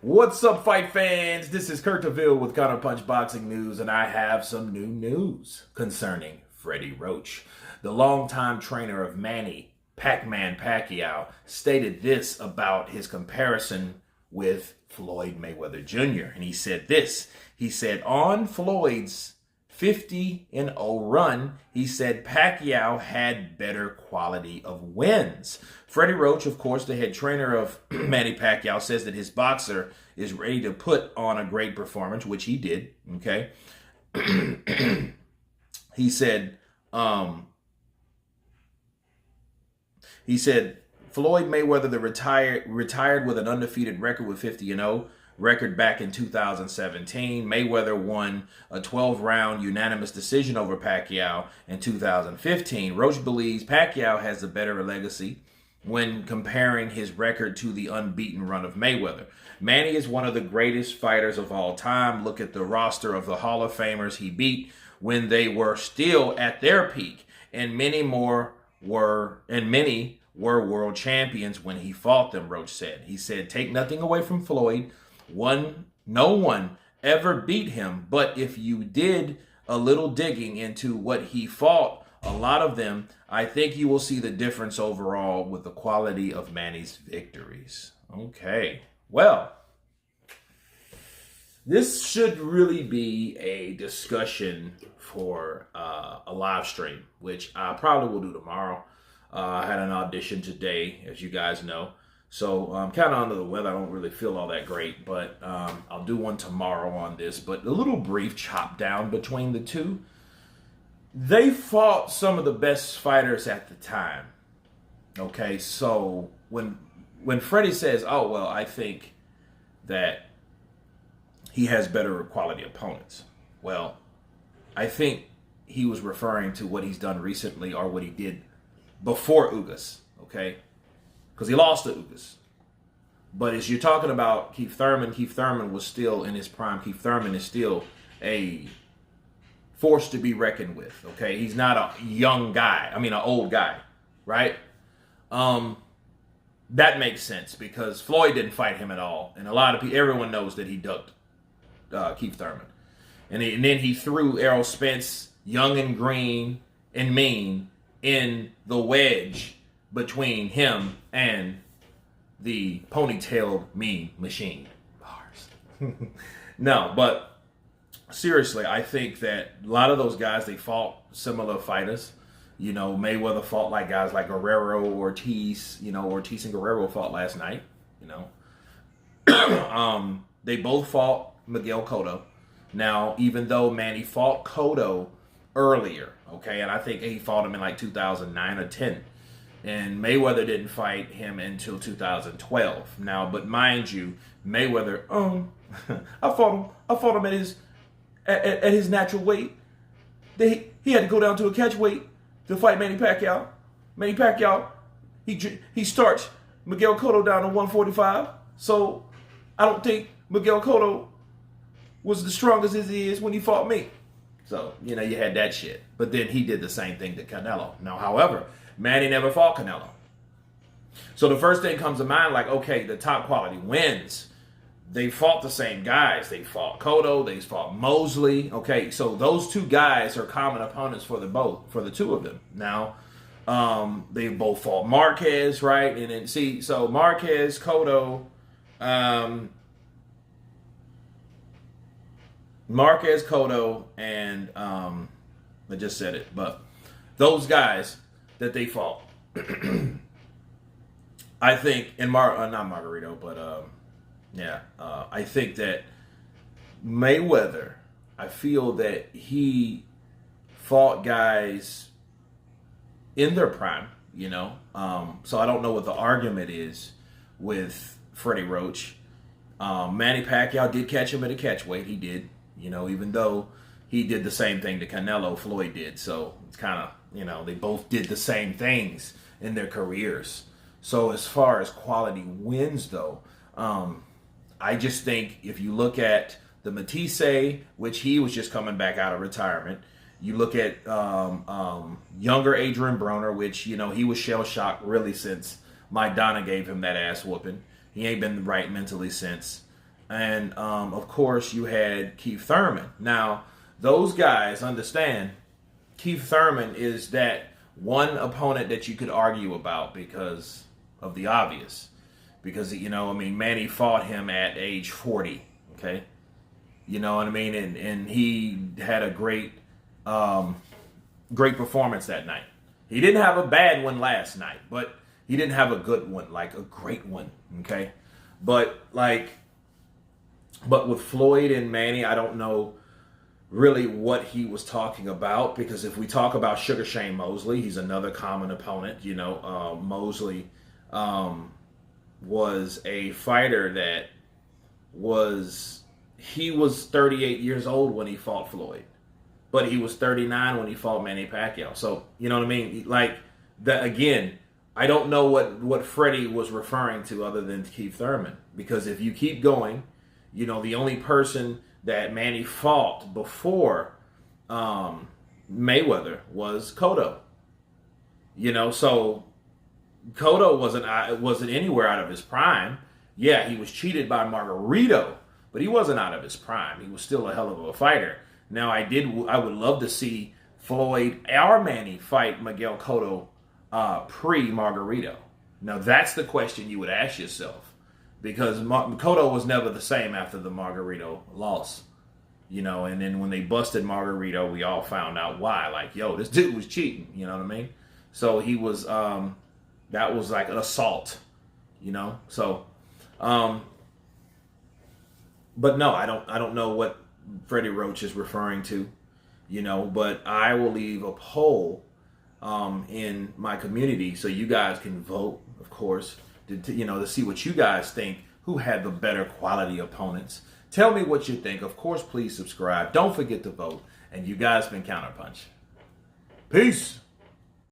What's up, fight fans? This is Kurt DeVille with Counterpunch Boxing News, and I have some new news concerning Freddie Roach. The longtime trainer of Manny, Pac-Man Pacquiao, stated this about his comparison with Floyd Mayweather Jr. And he said this. He said, on Floyd's 50-0 run, he said Pacquiao had better quality of wins. Freddie Roach, of course, the head trainer of Manny Pacquiao, says that his boxer is ready to put on a great performance, which he did. Okay. He said Floyd Mayweather, the retired with an undefeated record with 50-0. Record back in 2017. Mayweather won a 12-round unanimous decision over Pacquiao in 2015. Roach believes Pacquiao has a better legacy when comparing his record to the unbeaten run of Mayweather. Manny is one of the greatest fighters of all time. Look at the roster of the Hall of Famers he beat when they were still at their peak, and many were world champions when he fought them, Roach said. He said, take nothing away from Floyd. No one ever beat him, but if you did a little digging into what he fought, a lot of them, I think you will see the difference overall with the quality of Manny's victories. Okay, well, this should really be a discussion for a live stream, which I probably will do tomorrow. I had an audition today, as you guys know. So I'm kind of under the weather. I don't really feel all that great, but I'll do one tomorrow on this. But a little brief chop down between the two. They fought some of the best fighters at the time. Okay, so when Freddie says, oh, well, I think that he has better quality opponents. Well, I think he was referring to what he's done recently or what he did before Ugas, okay? Because he lost to Ugas. But as you're talking about Keith Thurman was still in his prime. Keith Thurman is still a force to be reckoned with, okay? He's not a young guy. I mean, an old guy, right? That makes sense because Floyd didn't fight him at all. And a lot of people, everyone knows that he ducked Keith Thurman. And then he threw Errol Spence, young and green and mean, in the wedge between him and the ponytailed mean machine. Bars. No, but seriously, I think that a lot of those guys, they fought similar fighters. You know, Mayweather fought like guys like Guerrero, Ortiz. You know, Ortiz and Guerrero fought last night. You know, they both fought Miguel Cotto. Now, even though Manny fought Cotto earlier, okay, and I think he fought him in like 2009 or 10. And Mayweather didn't fight him until 2012. Now, but mind you, Mayweather, I fought him at his natural weight. He had to go down to a catch weight to fight Manny Pacquiao. Manny Pacquiao, he starts Miguel Cotto down to 145. So I don't think Miguel Cotto was the strongest as he is when he fought me. So, you know, you had that shit. But then he did the same thing to Canelo. Now, however, Manny never fought Canelo. So the first thing comes to mind, like, okay, the top quality wins. They fought the same guys. They fought Cotto. They fought Mosley. Okay, so those two guys are common opponents for the two of them. Now, they both fought Marquez, right? And then, see, so Marquez, Cotto, and I just said it, but those guys that they fought, I think, and not Margarito, but I think that Mayweather, I feel that he fought guys in their prime, you know. So I don't know what the argument is with Freddie Roach. Manny Pacquiao did catch him at a catch weight. He did, you know, even though he did the same thing to Canelo, Floyd did. So it's kind of, you know, they both did the same things in their careers. So as far as quality wins, though, I just think if you look at the Matisse, which he was just coming back out of retirement, you look at younger Adrian Broner, which, you know, he was shell-shocked really since Maidana gave him that ass whooping. He ain't been right mentally since. And of course, you had Keith Thurman. Now, those guys understand Keith Thurman is that one opponent that you could argue about because of the obvious. Because, I mean, Manny fought him at age 40, okay? You know what I mean? And he had a great performance that night. He didn't have a bad one last night, but he didn't have a good one, like a great one, okay? But with Floyd and Manny, I don't know really what he was talking about, because if we talk about Sugar Shane Mosley, he's another common opponent. Mosley was a fighter that was 38 years old when he fought Floyd, but he was 39 when he fought Manny Pacquiao. So, you know what I mean? Like, that again, I don't know what Freddie was referring to other than Keith Thurman, because if you keep going, the only person that Manny fought before Mayweather was Cotto. So Cotto wasn't anywhere out of his prime. Yeah, he was cheated by Margarito, but he wasn't out of his prime. He was still a hell of a fighter. Now, I would love to see Floyd or Manny fight Miguel Cotto pre-Margarito. Now, that's the question you would ask yourself, because Cotto was never the same after the Margarito loss. And then when they busted Margarito, we all found out why. Like, yo, this dude was cheating. You know what I mean? So he was, that was like an assault. So, but no, I don't know what Freddie Roach is referring to. But I will leave a poll in my community so you guys can vote, of course, to see what you guys think, who had the better quality opponents. Tell me what you think. Of course, please subscribe. Don't forget to vote. And you guys been Counterpunch. Peace.